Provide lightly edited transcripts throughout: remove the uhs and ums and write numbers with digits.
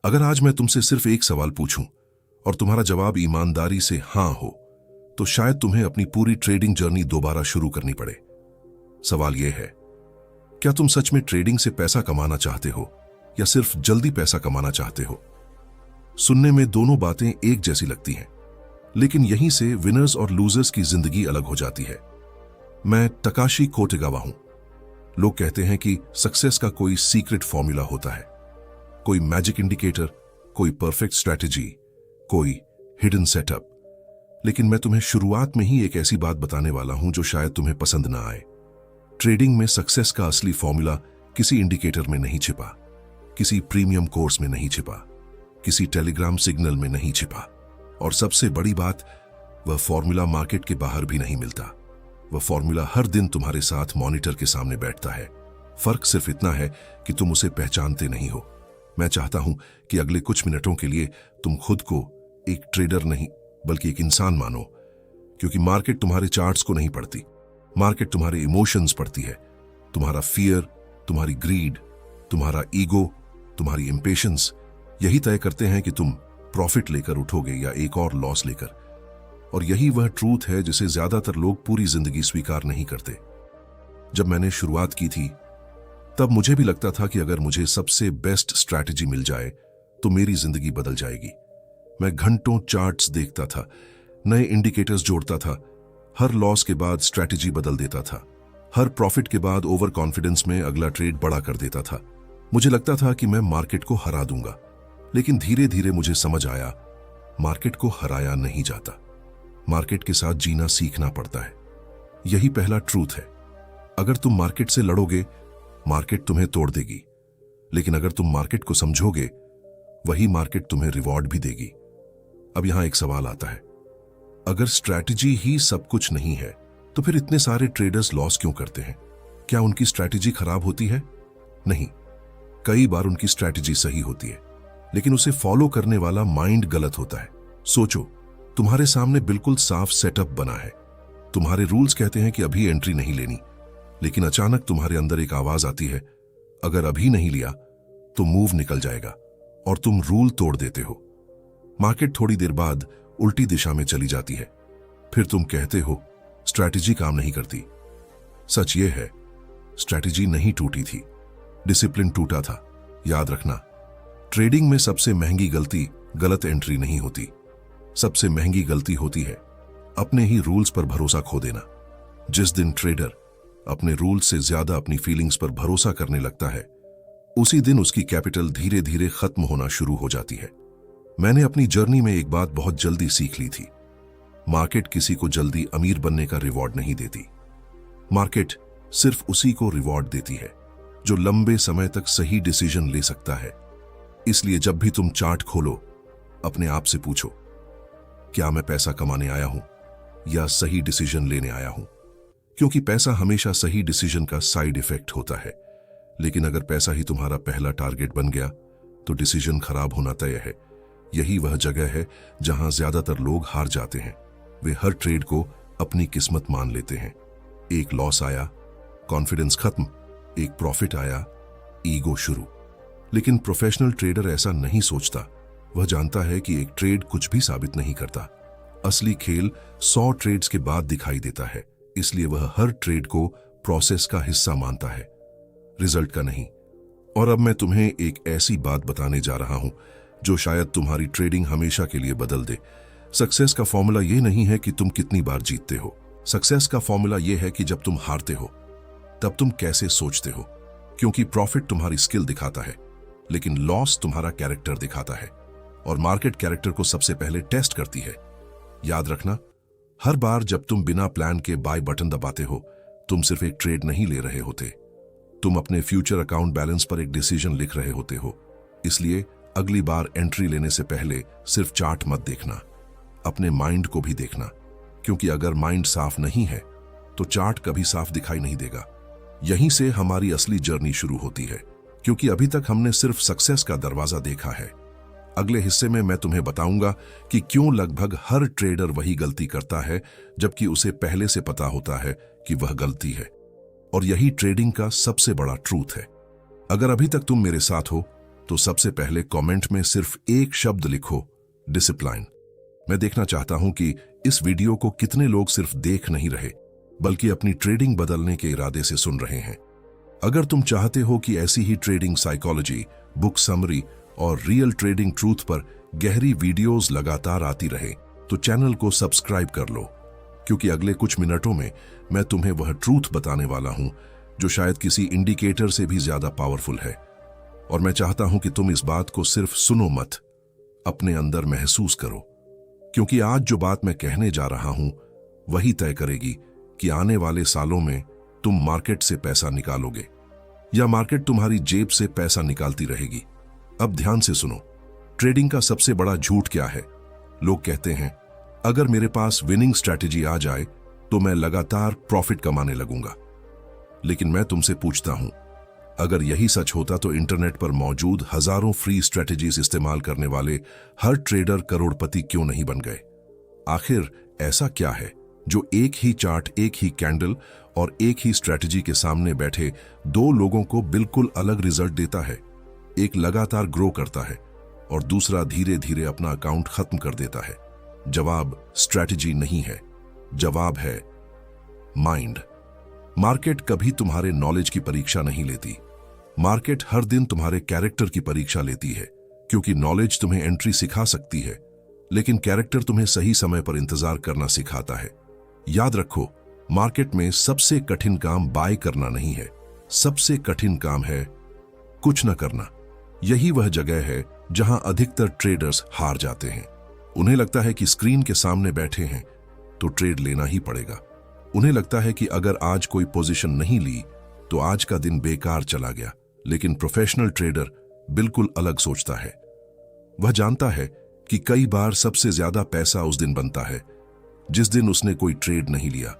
अगर आज मैं तुमसे सिर्फ एक सवाल पूछूं और तुम्हारा जवाब ईमानदारी से हां हो, तो शायद तुम्हें अपनी पूरी ट्रेडिंग जर्नी दोबारा शुरू करनी पड़े। सवाल यह है, क्या तुम सच में ट्रेडिंग से पैसा कमाना चाहते हो या सिर्फ जल्दी पैसा कमाना चाहते हो? सुनने में दोनों बातें एक जैसी लगती हैं, लेकिन यहीं से विनर्स और लूजर्स की जिंदगी अलग हो जाती है। मैं तकाशी कोटेगावा हूं। लोग कहते हैं कि सक्सेस का कोई सीक्रेट फॉर्मूला होता है, कोई मैजिक इंडिकेटर, कोई परफेक्ट स्ट्रैटेजी, कोई हिडन सेटअप। लेकिन मैं तुम्हें शुरुआत में ही एक ऐसी बात बताने वाला हूं जो शायद तुम्हें पसंद ना आए। ट्रेडिंग में सक्सेस का असली फॉर्मूला किसी इंडिकेटर में नहीं छिपा, किसी प्रीमियम कोर्स में नहीं छिपा, किसी टेलीग्राम सिग्नल में नहीं छिपा, और सबसे बड़ी बात, वह फॉर्मूला मार्केट के बाहर भी नहीं मिलता। वह फॉर्मूला हर दिन तुम्हारे साथ मॉनिटर के सामने बैठता है। फर्क सिर्फ इतना है कि तुम उसे पहचानते नहीं हो। मैं चाहता हूं कि अगले कुछ मिनटों के लिए तुम खुद को एक ट्रेडर नहीं बल्कि एक इंसान मानो, क्योंकि मार्केट तुम्हारे चार्ट्स को नहीं पढ़ती, मार्केट तुम्हारे इमोशंस पढ़ती है। तुम्हारा फियर, तुम्हारी ग्रीड, तुम्हारा ईगो, तुम्हारी इंपेशंस, यही तय करते हैं कि तुम प्रॉफिट लेकर उठोगे या एक और लॉस लेकर। और यही वह ट्रूथ है जिसे ज्यादातर लोग पूरी जिंदगी स्वीकार नहीं करते। जब मैंने शुरुआत की थी तब मुझे भी लगता था कि अगर मुझे सबसे बेस्ट स्ट्रैटेजी मिल जाए तो मेरी जिंदगी बदल जाएगी। मैं घंटों चार्ट्स देखता था, नए इंडिकेटर्स जोड़ता था, हर लॉस के बाद स्ट्रैटेजी बदल देता था, हर प्रॉफिट के बाद ओवर कॉन्फिडेंस में अगला ट्रेड बड़ा कर देता था। मुझे लगता था कि मैं मार्केट को हरा दूंगा, लेकिन धीरे धीरे मुझे समझ आया, मार्केट को हराया नहीं जाता, मार्केट के साथ जीना सीखना पड़ता है। यही पहला ट्रूथ है। अगर तुम मार्केट से लड़ोगे, मार्केट तुम्हें तोड़ देगी, लेकिन अगर तुम मार्केट को समझोगे, वही मार्केट तुम्हें रिवॉर्ड भी देगी। अब यहां एक सवाल आता है, अगर स्ट्रैटेजी ही सब कुछ नहीं है तो फिर इतने सारे ट्रेडर्स लॉस क्यों करते हैं? क्या उनकी स्ट्रैटेजी खराब होती है? नहीं, कई बार उनकी स्ट्रैटेजी सही होती है, लेकिन उसे फॉलो करने वाला माइंड गलत होता है। सोचो, तुम्हारे सामने बिल्कुल साफ सेटअप बना है, तुम्हारे रूल्स कहते हैं कि अभी एंट्री नहीं लेनी, लेकिन अचानक तुम्हारे अंदर एक आवाज आती है, अगर अभी नहीं लिया तो मूव निकल जाएगा, और तुम रूल तोड़ देते हो। मार्केट थोड़ी देर बाद उल्टी दिशा में चली जाती है, फिर तुम कहते हो स्ट्रैटेजी काम नहीं करती। सच ये है, स्ट्रैटेजी नहीं टूटी थी, डिसिप्लिन टूटा था। याद रखना, ट्रेडिंग में सबसे महंगी गलती गलत एंट्री नहीं होती, सबसे महंगी गलती होती है अपने ही रूल्स पर भरोसा खो देना। जिस दिन ट्रेडर अपने रूल्स से ज्यादा अपनी फीलिंग्स पर भरोसा करने लगता है, उसी दिन उसकी कैपिटल धीरे धीरे खत्म होना शुरू हो जाती है। मैंने अपनी जर्नी में एक बात बहुत जल्दी सीख ली थी, मार्केट किसी को जल्दी अमीर बनने का रिवॉर्ड नहीं देती। मार्केट सिर्फ उसी को रिवॉर्ड देती है जो लंबे समय तक सही डिसीजन ले सकता है। इसलिए जब भी तुम चार्ट खोलो, अपने आप से पूछो, क्या मैं पैसा कमाने आया हूं या सही डिसीजन लेने आया हूं? क्योंकि पैसा हमेशा सही डिसीजन का साइड इफेक्ट होता है, लेकिन अगर पैसा ही तुम्हारा पहला टारगेट बन गया तो डिसीजन खराब होना तय है। यही वह जगह है जहां ज्यादातर लोग हार जाते हैं। वे हर ट्रेड को अपनी किस्मत मान लेते हैं। एक लॉस आया, कॉन्फिडेंस खत्म, एक प्रॉफिट आया, ईगो शुरू। लेकिन प्रोफेशनल ट्रेडर ऐसा नहीं सोचता। वह जानता है कि एक ट्रेड कुछ भी साबित नहीं करता। असली खेल 100 ट्रेड्स के बाद दिखाई देता है, इसलिए वह हर ट्रेड को प्रोसेस का हिस्सा मानता है, रिजल्ट का नहीं। और अब मैं तुम्हें एक ऐसी बात बताने जा रहा हूं जो शायद तुम्हारी ट्रेडिंग हमेशा के लिए बदल दे। सक्सेस का फॉर्मूला यह नहीं है कि तुम कितनी बार जीतते हो, सक्सेस का फॉर्मूला यह है कि जब तुम हारते हो तब तुम कैसे सोचते हो। क्योंकि प्रॉफिट तुम्हारी स्किल दिखाता है, लेकिन लॉस तुम्हारा कैरेक्टर दिखाता है, और मार्केट कैरेक्टर को सबसे पहले टेस्ट करती है। याद रखना, हर बार जब तुम बिना प्लान के बाय बटन दबाते हो, तुम सिर्फ एक ट्रेड नहीं ले रहे होते, तुम अपने फ्यूचर अकाउंट बैलेंस पर एक डिसीजन लिख रहे होते हो। इसलिए अगली बार एंट्री लेने से पहले सिर्फ चार्ट मत देखना, अपने माइंड को भी देखना, क्योंकि अगर माइंड साफ नहीं है तो चार्ट कभी साफ दिखाई नहीं देगा। यहीं से हमारी असली जर्नी शुरू होती है, क्योंकि अभी तक हमने सिर्फ सक्सेस का दरवाजा देखा है। अगले हिस्से में मैं तुम्हें बताऊंगा कि क्यों लगभग हर ट्रेडर वही गलती करता है जबकि उसे पहले से पता होता है कि वह गलती है। और यही ट्रेडिंग का सबसे बड़ा ट्रूथ है। अगर अभी तक तुम मेरे साथ हो तो सबसे पहले कमेंट में सिर्फ एक शब्द लिखो, डिसिप्लिन। मैं देखना चाहता हूं कि इस वीडियो को कितने लोग सिर्फ देख नहीं रहे बल्कि अपनी ट्रेडिंग बदलने के इरादे से सुन रहे हैं। अगर तुम चाहते हो कि ऐसी ही ट्रेडिंग साइकोलॉजी, बुक समरी और रियल ट्रेडिंग ट्रूथ पर गहरी वीडियोस लगातार आती रहे तो चैनल को सब्सक्राइब कर लो, क्योंकि अगले कुछ मिनटों में मैं तुम्हें वह ट्रूथ बताने वाला हूं जो शायद किसी इंडिकेटर से भी ज्यादा पावरफुल है। और मैं चाहता हूं कि तुम इस बात को सिर्फ सुनो मत, अपने अंदर महसूस करो, क्योंकि आज जो बात मैं कहने जा रहा हूं वही तय करेगी कि आने वाले सालों में तुम मार्केट से पैसा निकालोगे या मार्केट तुम्हारी जेब से पैसा निकालती रहेगी। अब ध्यान से सुनो, ट्रेडिंग का सबसे बड़ा झूठ क्या है? लोग कहते हैं अगर मेरे पास विनिंग स्ट्रैटेजी आ जाए तो मैं लगातार प्रॉफिट कमाने लगूंगा। लेकिन मैं तुमसे पूछता हूं, अगर यही सच होता तो इंटरनेट पर मौजूद हजारों फ्री स्ट्रैटेजीज इस्तेमाल करने वाले हर ट्रेडर करोड़पति क्यों नहीं बन गए? आखिर ऐसा क्या है जो एक ही चार्ट, एक ही कैंडल और एक ही स्ट्रैटेजी के सामने बैठे दो लोगों को बिल्कुल अलग रिजल्ट देता है? एक लगातार ग्रो करता है और दूसरा धीरे धीरे अपना अकाउंट खत्म कर देता है। जवाब स्ट्रैटेजी नहीं है, जवाब है माइंड। मार्केट कभी तुम्हारे नॉलेज की परीक्षा नहीं लेती। मार्केट हर दिन तुम्हारे कैरेक्टर की परीक्षा लेती है, क्योंकि नॉलेज तुम्हें एंट्री सिखा सकती है लेकिन कैरेक्टर तुम्हें सही समय पर इंतजार करना सिखाता है। याद रखो, मार्केट में सबसे कठिन काम बाय करना नहीं है, सबसे कठिन काम है कुछ न करना। यही वह जगह है जहां अधिकतर ट्रेडर्स हार जाते हैं। उन्हें लगता है कि स्क्रीन के सामने बैठे हैं तो ट्रेड लेना ही पड़ेगा। उन्हें लगता है कि अगर आज कोई पोजीशन नहीं ली तो आज का दिन बेकार चला गया। लेकिन प्रोफेशनल ट्रेडर बिल्कुल अलग सोचता है। वह जानता है कि कई बार सबसे ज्यादा पैसा उस दिन बनता है जिस दिन उसने कोई ट्रेड नहीं लिया,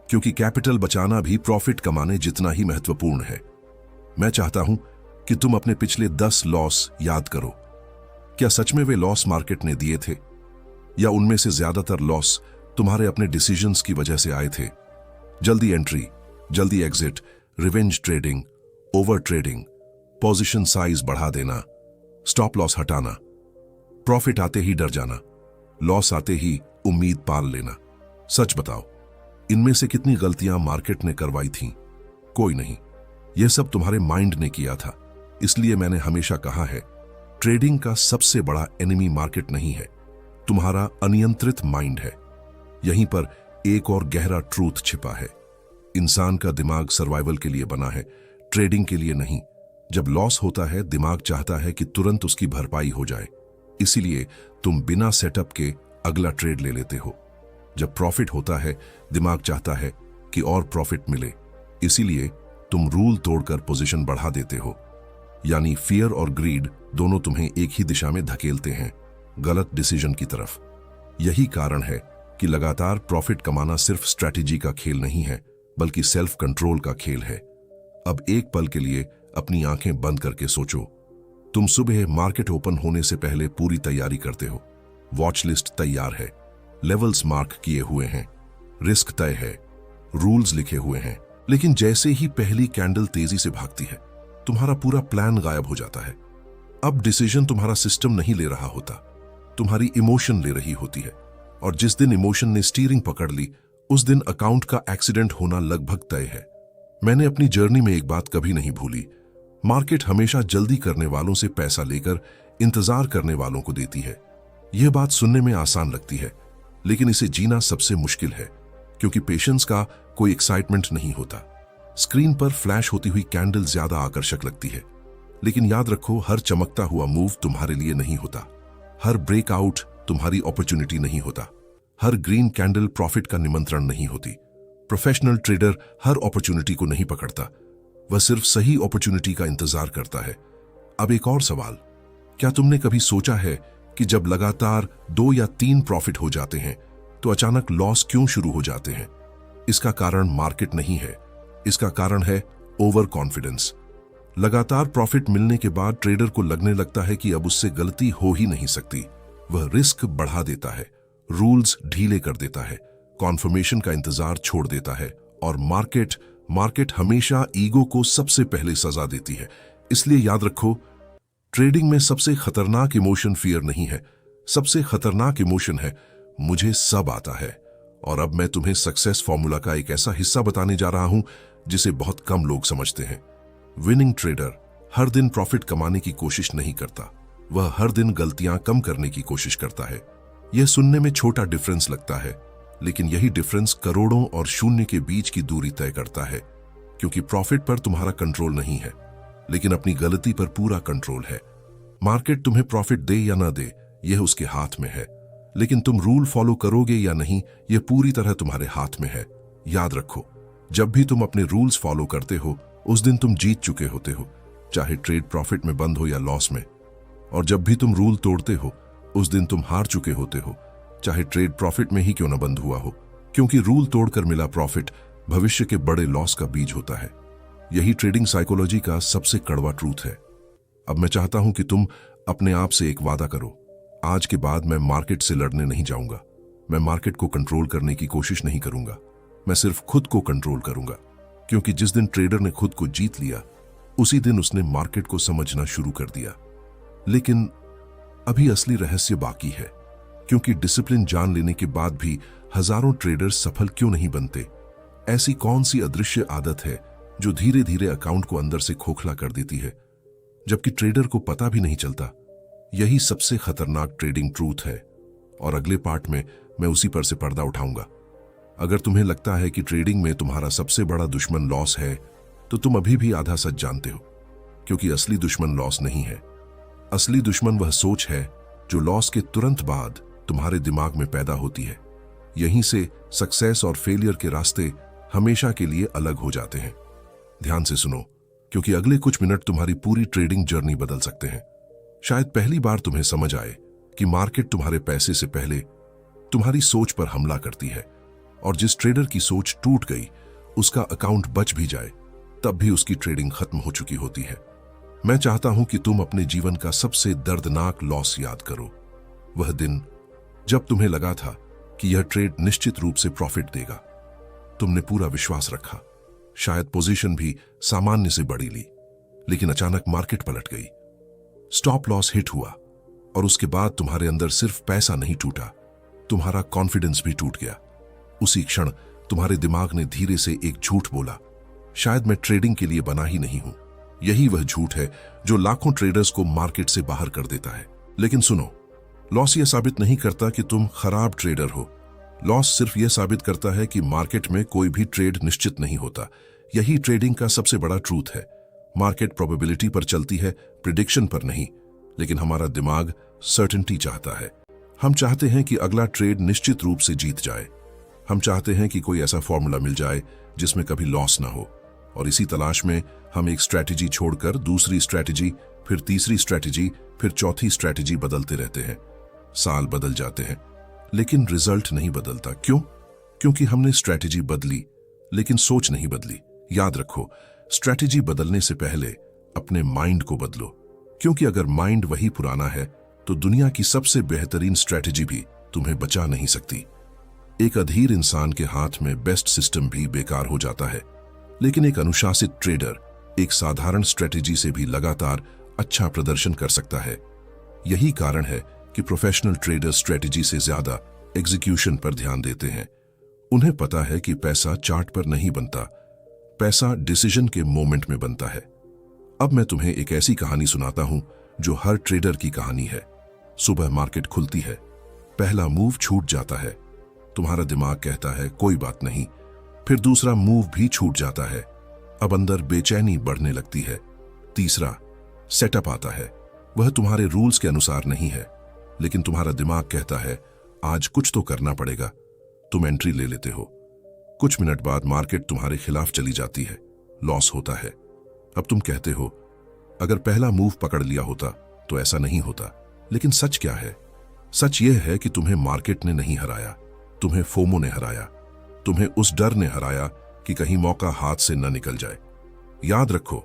क्योंकि कैपिटल बचाना भी प्रॉफिट कमाने जितना ही महत्वपूर्ण है। मैं चाहता हूं कि तुम अपने पिछले 10 लॉस याद करो। क्या सच में वे लॉस मार्केट ने दिए थे, या उनमें से ज्यादातर लॉस तुम्हारे अपने डिसीजंस की वजह से आए थे? जल्दी एंट्री, जल्दी exit, revenge trading, over trading, position size बढ़ा देना, स्टॉप लॉस हटाना, प्रॉफिट आते ही डर जाना, लॉस आते ही उम्मीद पाल लेना। सच बताओ, इनमें से कितनी गलतियां मार्केट ने करवाई थीं? कोई नहीं। यह सब तुम्हारे माइंड ने किया था। इसलिए मैंने हमेशा कहा है, ट्रेडिंग का सबसे बड़ा एनिमी मार्केट नहीं है, तुम्हारा अनियंत्रित माइंड है। यहीं पर एक और गहरा ट्रूथ छिपा है। इंसान का दिमाग सर्वाइवल के लिए बना है, ट्रेडिंग के लिए नहीं। जब लॉस होता है, दिमाग चाहता है कि तुरंत उसकी भरपाई हो जाए, इसीलिए तुम बिना सेटअप के अगला ट्रेड ले लेते हो। जब प्रॉफिट होता है, दिमाग चाहता है कि और प्रॉफिट मिले, इसीलिए तुम रूल तोड़कर पोजीशन बढ़ा देते हो। यानी फियर और ग्रीड दोनों तुम्हें एक ही दिशा में धकेलते हैं, गलत डिसीजन की तरफ। यही कारण है कि लगातार प्रॉफिट कमाना सिर्फ स्ट्रैटेजी का खेल नहीं है, बल्कि सेल्फ कंट्रोल का खेल है। अब एक पल के लिए अपनी आंखें बंद करके सोचो, तुम सुबह मार्केट ओपन होने से पहले पूरी तैयारी करते हो। वॉच लिस्ट तैयार है, लेवल्स मार्क किए हुए हैं, रिस्क तय है, रूल्स लिखे हुए हैं। लेकिन जैसे ही पहली कैंडल तेजी से भागती है, तुम्हारा पूरा प्लान गायब हो जाता है। अब डिसीजन तुम्हारा सिस्टम नहीं ले रहा होता, तुम्हारी इमोशन ले रही होती है। और जिस दिन इमोशन ने स्टीयरिंग पकड़ ली, उस दिन अकाउंट का एक्सीडेंट होना लगभग तय है। मैंने अपनी जर्नी में एक बात कभी नहीं भूली, मार्केट हमेशा जल्दी करने वालों से पैसा लेकर इंतजार करने वालों को देती है। यह बात सुनने में आसान लगती है, लेकिन इसे जीना सबसे मुश्किल है, क्योंकि पेशेंस का कोई एक्साइटमेंट नहीं होता। स्क्रीन पर फ्लैश होती हुई कैंडल ज्यादा आकर्षक लगती है, लेकिन याद रखो, हर चमकता हुआ मूव तुम्हारे लिए नहीं होता, हर ब्रेकआउट तुम्हारी अपॉर्चुनिटी नहीं होता, हर ग्रीन कैंडल प्रॉफिट का निमंत्रण नहीं होती। प्रोफेशनल ट्रेडर हर अपॉर्चुनिटी को नहीं पकड़ता, वह सिर्फ सही अपॉर्चुनिटी का इंतजार करता है। अब एक और सवाल, क्या तुमने कभी सोचा है कि जब लगातार 2 या 3 प्रॉफिट हो जाते हैं तो अचानक लॉस क्यों शुरू हो जाते हैं? इसका कारण मार्केट नहीं है, इसका कारण है ओवर कॉन्फिडेंस। लगातार प्रॉफिट मिलने के बाद ट्रेडर को लगने लगता है कि अब उससे गलती हो ही नहीं सकती। वह रिस्क बढ़ा देता है, रूल्स ढीले कर देता है, कॉन्फर्मेशन का इंतजार छोड़ देता है, और मार्केट हमेशा ईगो को सबसे पहले सजा देती है। इसलिए याद रखो, ट्रेडिंग में सबसे खतरनाक इमोशन फियर नहीं है, सबसे खतरनाक इमोशन है मुझे सब आता है। और अब मैं तुम्हें सक्सेस फॉर्मूला का एक ऐसा हिस्सा बताने जा रहा हूं जिसे बहुत कम लोग समझते हैं। विनिंग ट्रेडर हर दिन प्रॉफिट कमाने की कोशिश नहीं करता, वह हर दिन गलतियां कम करने की कोशिश करता है। यह सुनने में छोटा डिफरेंस लगता है, लेकिन यही डिफरेंस करोड़ों और शून्य के बीच की दूरी तय करता है। क्योंकि प्रॉफिट पर तुम्हारा कंट्रोल नहीं है, लेकिन अपनी गलती पर पूरा कंट्रोल है। मार्केट तुम्हें प्रॉफिट दे या ना दे, यह उसके हाथ में है, लेकिन तुम रूल फॉलो करोगे या नहीं, यह पूरी तरह तुम्हारे हाथ में है। याद रखो, जब भी तुम अपने रूल्स फॉलो करते हो, उस दिन तुम जीत चुके होते हो, चाहे ट्रेड प्रॉफिट में बंद हो या लॉस में। और जब भी तुम रूल तोड़ते हो, उस दिन तुम हार चुके होते हो, चाहे ट्रेड प्रॉफिट में ही क्यों ना बंद हुआ हो। क्योंकि रूल तोड़कर मिला प्रॉफिट भविष्य के बड़े लॉस का बीज होता है। यही ट्रेडिंग साइकोलॉजी का सबसे कड़वा ट्रूथ है। अब मैं चाहता हूं कि तुम अपने आप से एक वादा करो, आज के बाद मैं मार्केट से लड़ने नहीं जाऊंगा, मैं मार्केट को कंट्रोल करने की कोशिश नहीं करूंगा, मैं सिर्फ खुद को कंट्रोल करूंगा। क्योंकि जिस दिन ट्रेडर ने खुद को जीत लिया, उसी दिन उसने मार्केट को समझना शुरू कर दिया। लेकिन अभी असली रहस्य बाकी है, क्योंकि डिसिप्लिन जान लेने के बाद भी हजारों ट्रेडर्स सफल क्यों नहीं बनते। ऐसी कौन सी अदृश्य आदत है जो धीरे धीरे अकाउंट को अंदर से खोखला कर देती है, जबकि ट्रेडर को पता भी नहीं चलता। यही सबसे खतरनाक ट्रेडिंग ट्रूथ है, और अगले पार्ट में मैं उसी पर से पर्दा उठाऊंगा। अगर तुम्हें लगता है कि ट्रेडिंग में तुम्हारा सबसे बड़ा दुश्मन लॉस है, तो तुम अभी भी आधा सच जानते हो। क्योंकि असली दुश्मन लॉस नहीं है, असली दुश्मन वह सोच है जो लॉस के तुरंत बाद तुम्हारे दिमाग में पैदा होती है। यहीं से सक्सेस और फेलियर के रास्ते हमेशा के लिए अलग हो जाते हैं। ध्यान से सुनो, क्योंकि अगले कुछ मिनट तुम्हारी पूरी ट्रेडिंग जर्नी बदल सकते हैं। शायद पहली बार तुम्हें समझ आए कि मार्केट तुम्हारे पैसे से पहले तुम्हारी सोच पर हमला करती है, और जिस ट्रेडर की सोच टूट गई, उसका अकाउंट बच भी जाए, तब भी उसकी ट्रेडिंग खत्म हो चुकी होती है। मैं चाहता हूं कि तुम अपने जीवन का सबसे दर्दनाक लॉस याद करो। वह दिन जब तुम्हें लगा था कि यह ट्रेड निश्चित रूप से प्रॉफिट देगा। तुमने पूरा विश्वास रखा, शायद पोजीशन भी सामान्य से बड़ी ली, लेकिन अचानक मार्केट पलट गई, स्टॉप लॉस हिट हुआ, और उसके बाद तुम्हारे अंदर सिर्फ पैसा नहीं टूटा, तुम्हारा कॉन्फिडेंस भी टूट गया। उसी क्षण तुम्हारे दिमाग ने धीरे से एक झूठ बोला, शायद मैं ट्रेडिंग के लिए बना ही नहीं हूं। यही वह झूठ है जो लाखों ट्रेडर्स को मार्केट से बाहर कर देता है। लेकिन सुनो, लॉस यह साबित नहीं करता कि तुम खराब ट्रेडर हो। लॉस सिर्फ यह साबित करता है कि मार्केट में कोई भी ट्रेड निश्चित नहीं होता। यही ट्रेडिंग का सबसे बड़ा ट्रूथ है। मार्केट प्रोबेबिलिटी पर चलती है, प्रिडिक्शन पर नहीं। लेकिन हमारा दिमाग सर्टेनिटी चाहता है। हम चाहते हैं कि अगला ट्रेड निश्चित रूप से जीत जाए। हम चाहते हैं कि कोई ऐसा फॉर्मूला मिल जाए जिसमें कभी लॉस ना हो। और इसी तलाश में हम एक स्ट्रैटेजी छोड़कर दूसरी स्ट्रैटेजी, फिर तीसरी स्ट्रैटेजी, फिर चौथी स्ट्रैटेजी बदलते रहते हैं। साल बदल जाते हैं, लेकिन रिजल्ट नहीं बदलता। क्यों? क्योंकि हमने स्ट्रैटेजी बदली, लेकिन सोच नहीं बदली। याद रखो, स्ट्रैटेजी बदलने से पहले अपने माइंड को बदलो। क्योंकि अगर माइंड वही पुराना है, तो दुनिया की सबसे बेहतरीन स्ट्रैटेजी भी तुम्हें बचा नहीं सकती। एक अधीर इंसान के हाथ में बेस्ट सिस्टम भी बेकार हो जाता है, लेकिन एक अनुशासित ट्रेडर एक साधारण स्ट्रैटेजी से भी लगातार अच्छा प्रदर्शन कर सकता है। यही कारण है कि प्रोफेशनल ट्रेडर स्ट्रैटेजी से ज्यादा एग्जीक्यूशन पर ध्यान देते हैं। उन्हें पता है कि पैसा चार्ट पर नहीं बनता, पैसा डिसीजन के मोमेंट में बनता है। अब मैं तुम्हें एक ऐसी कहानी सुनाता हूं जो हर ट्रेडर की कहानी है। सुबह मार्केट खुलती है, पहला मूव छूट जाता है। तुम्हारा दिमाग कहता है कोई बात नहीं, फिर दूसरा मूव भी छूट जाता है। अब अंदर बेचैनी बढ़ने लगती है। तीसरा सेटअप आता है, वह तुम्हारे रूल्स के अनुसार नहीं है, लेकिन तुम्हारा दिमाग कहता है आज कुछ तो करना पड़ेगा। तुम एंट्री ले लेते हो। कुछ मिनट बाद मार्केट तुम्हारे खिलाफ चली जाती है, लॉस होता है। अब तुम कहते हो अगर पहला मूव पकड़ लिया होता तो ऐसा नहीं होता। लेकिन सच क्या है? सच यह है कि तुम्हें मार्केट ने नहीं हराया, तुम्हें फोमो ने हराया। तुम्हें उस डर ने हराया कि कहीं मौका हाथ से न निकल जाए। याद रखो,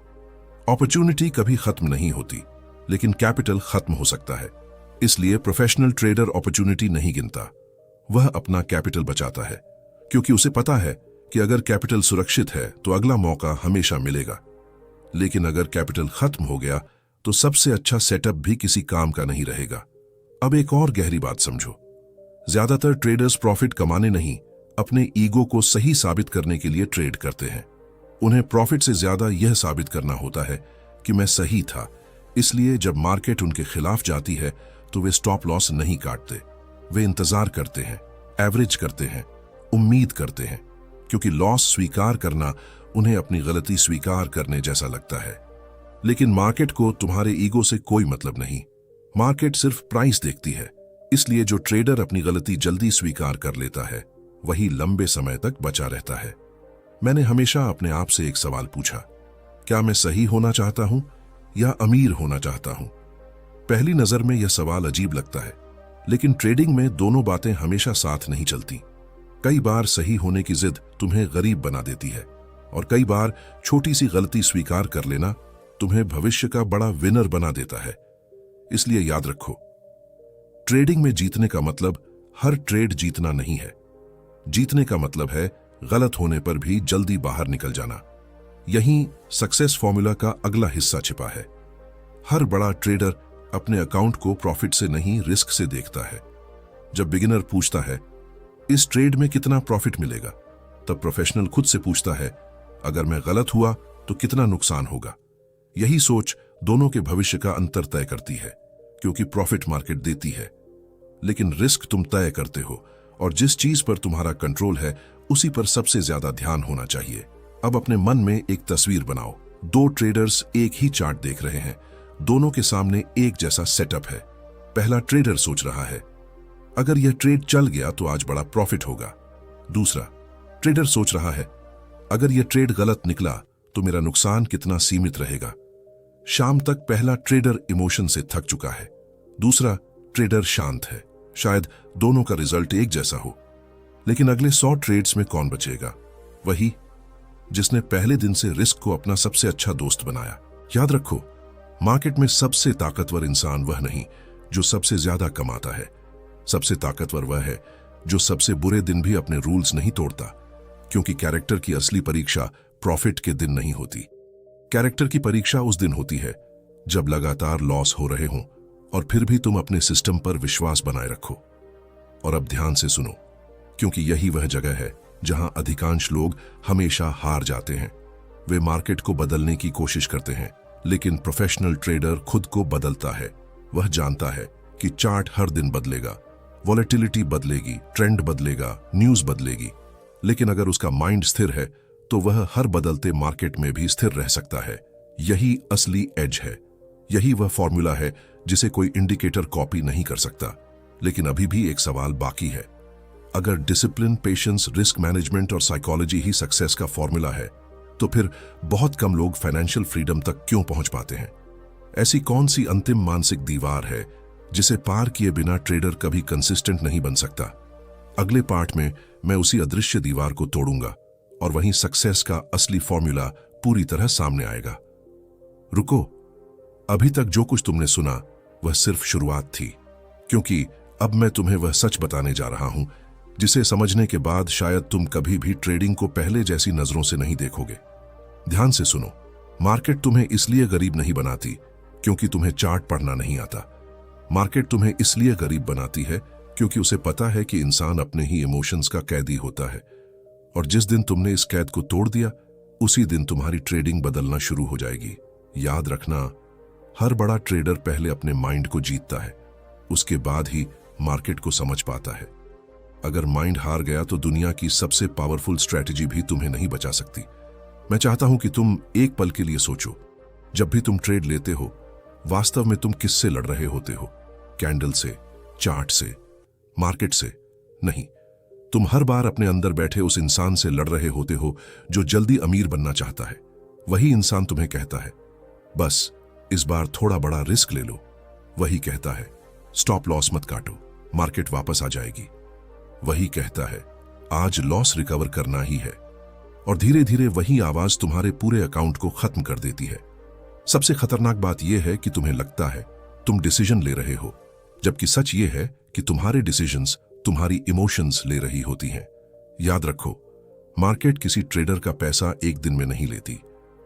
अपॉर्चुनिटी कभी खत्म नहीं होती, लेकिन कैपिटल खत्म हो सकता है। इसलिए प्रोफेशनल ट्रेडर अपॉर्चुनिटी नहीं गिनता, वह अपना कैपिटल बचाता है, क्योंकि उसे पता है कि अगर कैपिटल सुरक्षित है तो अगला मौका हमेशा मिलेगा। लेकिन अगर कैपिटल खत्म हो गया, तो सबसे अच्छा सेटअप भी किसी काम का नहीं रहेगा। अब एक और गहरी बात समझो। ज्यादातर ट्रेडर्स प्रॉफिट कमाने नहीं, अपने ईगो को सही साबित करने के लिए ट्रेड करते हैं। उन्हें प्रॉफिट से ज्यादा यह साबित करना होता है कि मैं सही था। इसलिए जब मार्केट उनके खिलाफ जाती है तो वे स्टॉप लॉस नहीं काटते। वे इंतजार करते हैं, एवरेज करते हैं, उम्मीद करते हैं, क्योंकि लॉस स्वीकार करना उन्हें अपनी गलती स्वीकार करने जैसा लगता है। लेकिन मार्केट को तुम्हारे ईगो से कोई मतलब नहीं। मार्केट सिर्फ प्राइस देखती है। इसलिए जो ट्रेडर अपनी गलती जल्दी स्वीकार कर लेता है वही लंबे समय तक बचा रहता है। मैंने हमेशा अपने आप से एक सवाल पूछा, क्या मैं सही होना चाहता हूं या अमीर होना चाहता हूं? पहली नजर में यह सवाल अजीब लगता है, लेकिन ट्रेडिंग में दोनों बातें हमेशा साथ नहीं चलती। कई बार सही होने की जिद तुम्हें गरीब बना देती है और कई बार छोटी सी गलती स्वीकार कर लेना तुम्हें भविष्य का बड़ा विनर बना देता है। इसलिए याद रखो, ट्रेडिंग में जीतने का मतलब हर ट्रेड जीतना नहीं है। जीतने का मतलब है गलत होने पर भी जल्दी बाहर निकल जाना। यहीं सक्सेस फॉर्मूला का अगला हिस्सा छिपा है। हर बड़ा ट्रेडर अपने अकाउंट को प्रॉफिट से नहीं, रिस्क से देखता है। जब बिगिनर पूछता है इस ट्रेड में कितना प्रॉफिट मिलेगा, तब प्रोफेशनल खुद से पूछता है अगर मैं गलत हुआ तो कितना नुकसान होगा। यही सोच दोनों के भविष्य का अंतर तय करती है, क्योंकि प्रॉफिट मार्केट देती है लेकिन रिस्क तुम तय करते हो, और जिस चीज पर तुम्हारा कंट्रोल है उसी पर सबसे ज्यादा ध्यान होना चाहिए। अब अपने मन में एक तस्वीर बनाओ। दो ट्रेडर्स एक ही चार्ट देख रहे हैं। दोनों के सामने एक जैसा सेटअप है। पहला ट्रेडर सोच रहा है अगर यह ट्रेड चल गया तो आज बड़ा प्रॉफिट होगा। दूसरा ट्रेडर सोच रहा है अगर यह ट्रेड गलत निकला तो मेरा नुकसान कितना सीमित रहेगा। शाम तक पहला ट्रेडर इमोशन से थक चुका है, दूसरा ट्रेडर शांत है। शायद दोनों का रिजल्ट एक जैसा हो, लेकिन अगले 100 ट्रेड्स में कौन बचेगा? वही जिसने पहले दिन से रिस्क को अपना सबसे अच्छा दोस्त बनाया। याद रखो, मार्केट में सबसे ताकतवर इंसान वह नहीं जो सबसे ज्यादा कमाता है। सबसे ताकतवर वह है जो सबसे बुरे दिन भी अपने रूल्स नहीं तोड़ता, क्योंकि कैरेक्टर की असली परीक्षा प्रॉफिट के दिन नहीं होती। कैरेक्टर की परीक्षा उस दिन होती है जब लगातार लॉस हो रहे हों और फिर भी तुम अपने सिस्टम पर विश्वास बनाए रखो। और अब ध्यान से सुनो, क्योंकि यही वह जगह है जहां अधिकांश लोग हमेशा हार जाते हैं। वे मार्केट को बदलने की कोशिश करते हैं, लेकिन प्रोफेशनल ट्रेडर खुद को बदलता है। वह जानता है कि चार्ट हर दिन बदलेगा, वॉलेटिलिटी बदलेगी, ट्रेंड बदलेगा, न्यूज बदलेगी, लेकिन अगर उसका माइंड स्थिर है तो वह हर बदलते मार्केट में भी स्थिर रह सकता है। यही असली एज है। यही वह फॉर्मूला है जिसे कोई इंडिकेटर कॉपी नहीं कर सकता। लेकिन अभी भी एक सवाल बाकी है। अगर डिसिप्लिन, पेशेंस, रिस्क मैनेजमेंट और साइकोलॉजी ही सक्सेस का फॉर्मूला है, तो फिर बहुत कम लोग फाइनेंशियल फ्रीडम तक क्यों पहुंच पाते हैं? ऐसी कौन सी अंतिम मानसिक दीवार है जिसे पार किए बिना ट्रेडर कभी कंसिस्टेंट नहीं बन सकता? अगले पार्ट में मैं उसी अदृश्य दीवार को तोड़ूंगा और वहीं सक्सेस का असली फॉर्मूला पूरी तरह सामने आएगा। रुको, अभी तक जो कुछ तुमने सुना वह सिर्फ शुरुआत थी, क्योंकि अब मैं तुम्हें वह सच बताने जा रहा हूं जिसे समझने के बाद शायद तुम कभी भी ट्रेडिंग को पहले जैसी नजरों से नहीं देखोगे। ध्यान से सुनो, मार्केट तुम्हें इसलिए गरीब नहीं बनाती क्योंकि तुम्हें चार्ट पढ़ना नहीं आता। मार्केट तुम्हें इसलिए गरीब बनाती है क्योंकि उसे पता है कि इंसान अपने ही इमोशंस का कैदी होता है, और जिस दिन तुमने इस कैद को तोड़ दिया उसी दिन तुम्हारी ट्रेडिंग बदलना शुरू हो जाएगी। याद रखना, हर बड़ा ट्रेडर पहले अपने माइंड को जीतता है, उसके बाद ही मार्केट को समझ पाता है। अगर माइंड हार गया तो दुनिया की सबसे पावरफुल स्ट्रैटेजी भी तुम्हें नहीं बचा सकती। मैं चाहता हूं कि तुम एक पल के लिए सोचो, जब भी तुम ट्रेड लेते हो वास्तव में तुम किससे लड़ रहे होते हो? कैंडल से, चार्ट से, मार्केट से नहीं। तुम हर बार अपने अंदर बैठे उस इंसान से लड़ रहे होते हो जो जल्दी अमीर बनना चाहता है। वही इंसान तुम्हें कहता है बस इस बार थोड़ा बड़ा रिस्क ले लो। वही कहता है स्टॉप लॉस मत काटो, मार्केट वापस आ जाएगी। वही कहता है आज लॉस रिकवर करना ही है। और धीरे धीरे वही आवाज तुम्हारे पूरे अकाउंट को खत्म कर देती है। सबसे खतरनाक बात यह है कि तुम्हें लगता है तुम डिसीजन ले रहे हो, जबकि सच ये है कि तुम्हारे डिसीजंस तुम्हारी इमोशंस ले रही होती हैं। याद रखो, मार्केट किसी ट्रेडर का पैसा एक दिन में नहीं लेती।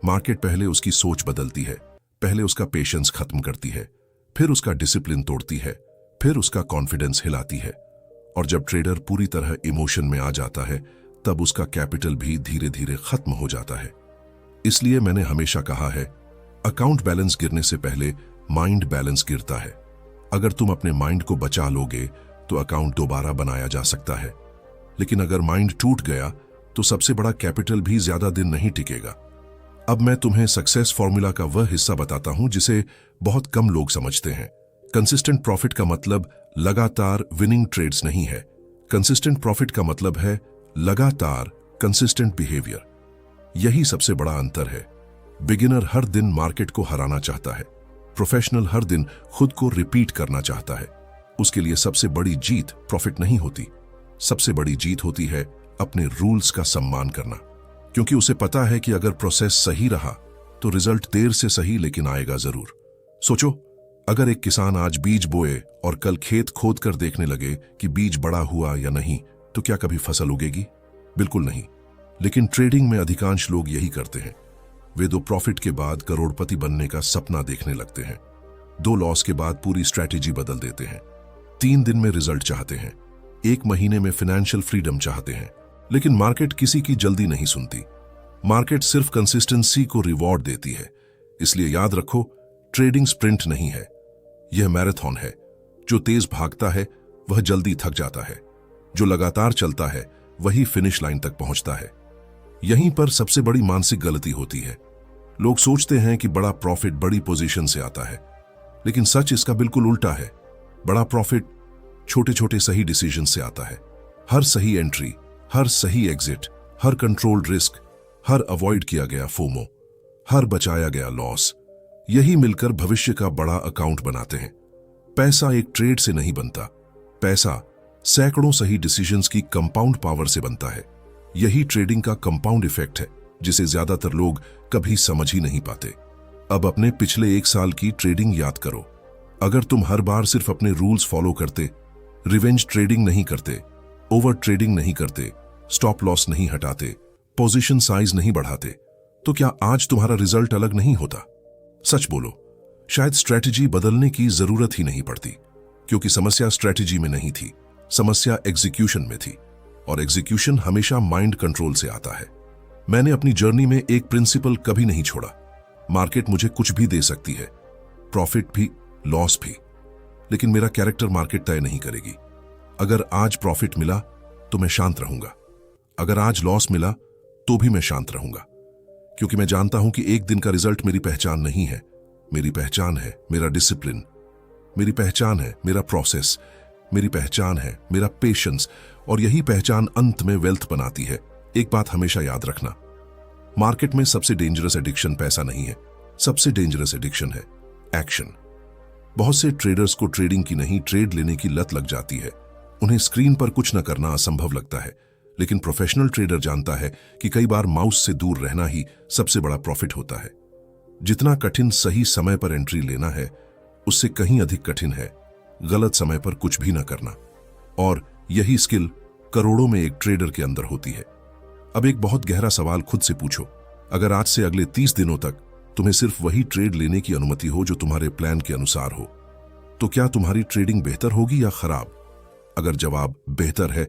मार्केट पहले उसकी सोच बदलती है, पहले उसका पेशेंस खत्म करती है, फिर उसका डिसिप्लिन तोड़ती है, फिर उसका कॉन्फिडेंस हिलाती है। और जब ट्रेडर पूरी तरह इमोशन में आ जाता है, तब उसका कैपिटल भी धीरे धीरे खत्म हो जाता है। इसलिए मैंने हमेशा कहा है, अकाउंट बैलेंस गिरने से पहले माइंड बैलेंस गिरता है। अगर तुम अपने माइंड को बचा लोगे तो अकाउंट दोबारा बनाया जा सकता है, लेकिन अगर माइंड टूट गया तो सबसे बड़ा कैपिटल भी ज्यादा दिन नहीं टिकेगा। अब मैं तुम्हें सक्सेस फॉर्मूला का वह हिस्सा बताता हूं जिसे बहुत कम लोग समझते हैं। कंसिस्टेंट प्रॉफिट का मतलब लगातार विनिंग ट्रेड्स नहीं है। कंसिस्टेंट प्रॉफिट का मतलब है लगातार कंसिस्टेंट बिहेवियर। यही सबसे बड़ा अंतर है। बिगिनर हर दिन मार्केट को हराना चाहता है, प्रोफेशनल हर दिन खुद को रिपीट करना चाहता है। उसके लिए सबसे बड़ी जीत प्रॉफिट नहीं होती, सबसे बड़ी जीत होती है अपने रूल्स का सम्मान करना, क्योंकि उसे पता है कि अगर प्रोसेस सही रहा तो रिजल्ट देर से सही लेकिन आएगा जरूर। सोचो, अगर एक किसान आज बीज बोए और कल खेत खोद कर देखने लगे कि बीज बड़ा हुआ या नहीं, तो क्या कभी फसल उगेगी? बिल्कुल नहीं। लेकिन ट्रेडिंग में अधिकांश लोग यही करते हैं। वे 2 प्रॉफिट के बाद करोड़पति बनने का सपना देखने लगते हैं, 2 लॉस के बाद पूरी स्ट्रैटेजी बदल देते हैं, 3 दिन में रिजल्ट चाहते हैं, 1 महीने में फाइनेंशियल फ्रीडम चाहते हैं। लेकिन मार्केट किसी की जल्दी नहीं सुनती। मार्केट सिर्फ कंसिस्टेंसी को रिवॉर्ड देती है। इसलिए याद रखो, ट्रेडिंग स्प्रिंट नहीं है, यह मैराथन है। जो तेज भागता है वह जल्दी थक जाता है, जो लगातार चलता है वही फिनिश लाइन तक पहुंचता है। यहीं पर सबसे बड़ी मानसिक गलती होती है। लोग सोचते हैं कि बड़ा प्रॉफिट बड़ी पोजीशन से आता है, लेकिन सच इसका बिल्कुल उल्टा है। बड़ा प्रॉफिट छोटे छोटे सही डिसीजन से आता है। हर सही एंट्री, हर सही एग्जिट, हर कंट्रोल्ड रिस्क, हर अवॉइड किया गया फोमो, हर बचाया गया लॉस, यही मिलकर भविष्य का बड़ा अकाउंट बनाते हैं। पैसा एक ट्रेड से नहीं बनता, पैसा सैकड़ों सही डिसीजंस की कंपाउंड पावर से बनता है। यही ट्रेडिंग का कंपाउंड इफेक्ट है, जिसे ज्यादातर लोग कभी समझ ही नहीं पाते। अब अपने पिछले 1 साल की ट्रेडिंग याद करो। अगर तुम हर बार सिर्फ अपने रूल्स फॉलो करते, रिवेंज ट्रेडिंग नहीं करते, ओवर ट्रेडिंग नहीं करते, स्टॉप लॉस नहीं हटाते, पोजीशन साइज नहीं बढ़ाते, तो क्या आज तुम्हारा रिजल्ट अलग नहीं होता? सच बोलो, शायद स्ट्रैटेजी बदलने की जरूरत ही नहीं पड़ती, क्योंकि समस्या स्ट्रैटेजी में नहीं थी, समस्या एग्जीक्यूशन में थी। और एग्जीक्यूशन हमेशा माइंड कंट्रोल से आता है। मैंने अपनी जर्नी में एक प्रिंसिपल कभी नहीं छोड़ा। मार्केट मुझे कुछ भी दे सकती है, प्रॉफिट भी, लॉस भी, लेकिन मेरा कैरेक्टर मार्केट तय नहीं करेगी। अगर आज प्रॉफिट मिला तो मैं शांत रहूंगा, अगर आज लॉस मिला तो भी मैं शांत रहूंगा, क्योंकि मैं जानता हूं कि एक दिन का रिजल्ट मेरी पहचान नहीं है। मेरी पहचान है मेरा डिसिप्लिन, मेरी पहचान है मेरा प्रोसेस, मेरी पहचान है मेरा पेशेंस, और यही पहचान अंत में वेल्थ बनाती है। एक बात हमेशा याद रखना, मार्केट में सबसे डेंजरस एडिक्शन पैसा नहीं है, सबसे डेंजरस एडिक्शन है एक्शन। बहुत से ट्रेडर्स को ट्रेडिंग की नहीं, ट्रेड लेने की लत लग जाती है। उन्हें स्क्रीन पर कुछ न करना असंभव लगता है, लेकिन प्रोफेशनल ट्रेडर जानता है कि कई बार माउस से दूर रहना ही सबसे बड़ा प्रॉफिट होता है। जितना कठिन सही समय पर एंट्री लेना है, उससे कहीं अधिक कठिन है गलत समय पर कुछ भी न करना। और यही स्किल करोड़ों में एक ट्रेडर के अंदर होती है। अब एक बहुत गहरा सवाल खुद से पूछो, अगर आज से अगले 30 दिनों तक तुम्हें सिर्फ वही ट्रेड लेने की अनुमति हो जो तुम्हारे प्लान के अनुसार हो, तो क्या तुम्हारी ट्रेडिंग बेहतर होगी या खराब? अगर जवाब बेहतर है,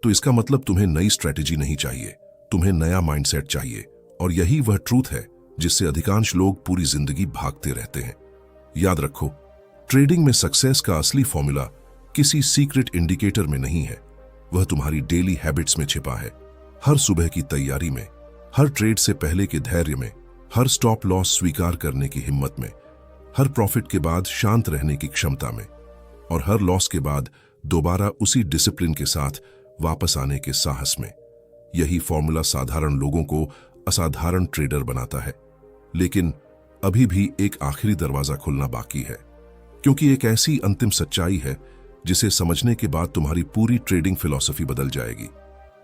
तो इसका मतलब तुम्हें नई स्ट्रैटेजी नहीं चाहिए, तुम्हें नया माइंडसेट चाहिए। और यही वह ट्रूथ है जिससे अधिकांश लोग पूरी जिंदगी भागते रहते हैं। याद रखो, ट्रेडिंग में सक्सेस का असली फॉर्मूला किसी सीक्रेट इंडिकेटर में नहीं है, वह तुम्हारी डेली हैबिट्स में छिपा है। हर सुबह की तैयारी में, हर ट्रेड से पहले के धैर्य में, हर स्टॉप लॉस स्वीकार करने की हिम्मत में, हर प्रॉफिट के बाद शांत रहने की क्षमता में, और हर लॉस के बाद दोबारा उसी डिसिप्लिन के साथ वापस आने के साहस में। यही फॉर्मूला साधारण लोगों को असाधारण ट्रेडर बनाता है। लेकिन अभी भी एक आखिरी दरवाजा खुलना बाकी है, क्योंकि एक ऐसी अंतिम सच्चाई है जिसे समझने के बाद तुम्हारी पूरी ट्रेडिंग फिलॉसफी बदल जाएगी।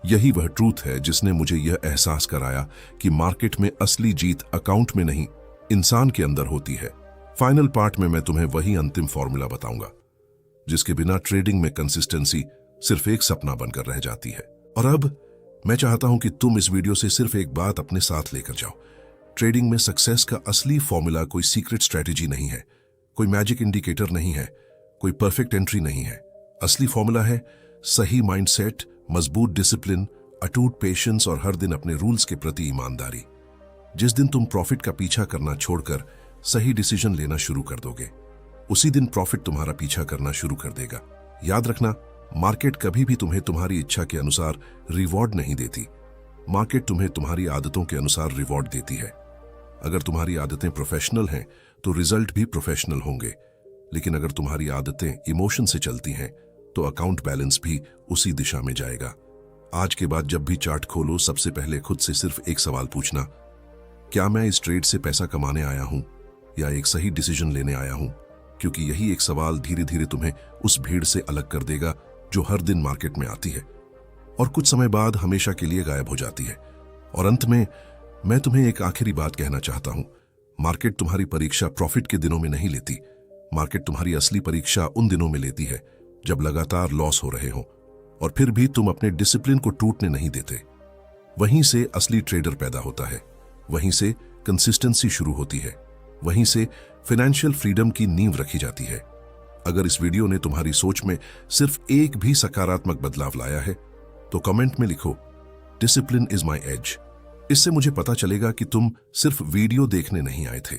यही वह ट्रूथ है जिसने मुझे यह एहसास कराया कि मार्केट में असली जीत अकाउंट में नहीं, इंसान के अंदर होती है। फाइनल पार्ट में मैं तुम्हें वही अंतिम फॉर्मूला बताऊंगा जिसके बिना ट्रेडिंग में कंसिस्टेंसी सिर्फ एक सपना बनकर रह जाती है। और अब मैं चाहता हूं कि तुम इस वीडियो से सिर्फ एक बात अपने साथ लेकर जाओ। ट्रेडिंग में सक्सेस का असली फॉर्मूला कोई सीक्रेट स्ट्रेटेजी नहीं है, कोई मैजिक इंडिकेटर नहीं है, कोई परफेक्ट एंट्री नहीं है। असली फॉर्मूला है सही माइंडसेट, मजबूत डिसिप्लिन, अटूट पेशेंस और हर दिन अपने रूल्स के प्रति ईमानदारी। जिस दिन तुम प्रॉफिट का पीछा करना छोड़कर सही डिसीजन लेना शुरू कर दोगे, उसी दिन प्रॉफिट तुम्हारा पीछा करना शुरू कर देगा। याद रखना, मार्केट कभी भी तुम्हें तुम्हारी इच्छा के अनुसार रिवॉर्ड नहीं देती। मार्केट तुम्हें तुम्हारी आदतों के अनुसार रिवॉर्ड देती है। अगर तुम्हारी आदतें प्रोफेशनल हैं तो रिजल्ट भी प्रोफेशनल होंगे, लेकिन अगर तुम्हारी आदतें इमोशन से चलती हैं तो अकाउंट बैलेंस भी उसी दिशा में जाएगा। आज के बाद जब भी चार्ट खोलो, सबसे पहले खुद से सिर्फ एक सवाल पूछना, क्या मैं इस ट्रेड से पैसा कमाने आया हूं या एक सही डिसीजन लेने आया हूं? क्योंकि यही एक सवाल धीरे धीरे तुम्हें उस भीड़ से अलग कर देगा जो हर दिन मार्केट में आती है और कुछ समय बाद हमेशा के लिए गायब हो जाती है। और अंत में मैं तुम्हें एक आखिरी बात कहना चाहता हूं, मार्केट तुम्हारी परीक्षा प्रॉफिट के दिनों में नहीं लेती। मार्केट तुम्हारी असली परीक्षा उन दिनों में लेती है जब लगातार लॉस हो रहे हो और फिर भी तुम अपने डिसिप्लिन को टूटने नहीं देते। वहीं से असली ट्रेडर पैदा होता है, वहीं से कंसिस्टेंसी शुरू होती है, वहीं से फाइनेंशियल फ्रीडम की नींव रखी जाती है। अगर इस वीडियो ने तुम्हारी सोच में सिर्फ एक भी सकारात्मक बदलाव लाया है तो कमेंट में लिखो, डिसिप्लिन इज माई एज। इससे मुझे पता चलेगा कि तुम सिर्फ वीडियो देखने नहीं आए थे,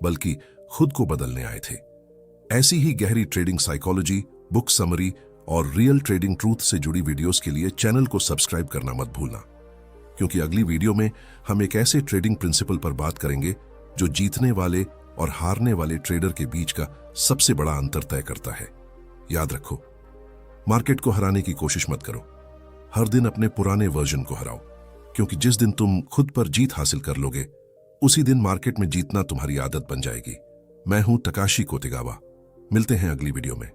बल्कि खुद को बदलने आए थे। ऐसी ही गहरी ट्रेडिंग साइकोलॉजी, बुक समरी और रियल ट्रेडिंग ट्रूथ से जुड़ी वीडियोस के लिए चैनल को सब्सक्राइब करना मत भूलना, क्योंकि अगली वीडियो में हम एक ऐसे ट्रेडिंग प्रिंसिपल पर बात करेंगे जो जीतने वाले और हारने वाले ट्रेडर के बीच का सबसे बड़ा अंतर तय करता है। याद रखो, मार्केट को हराने की कोशिश मत करो, हर दिन अपने पुराने वर्जन को हराओ, क्योंकि जिस दिन तुम खुद पर जीत हासिल कर लोगे, उसी दिन मार्केट में जीतना तुम्हारी आदत बन जाएगी। मैं हूं तकाशी कोतेगावा। मिलते हैं अगली वीडियो में।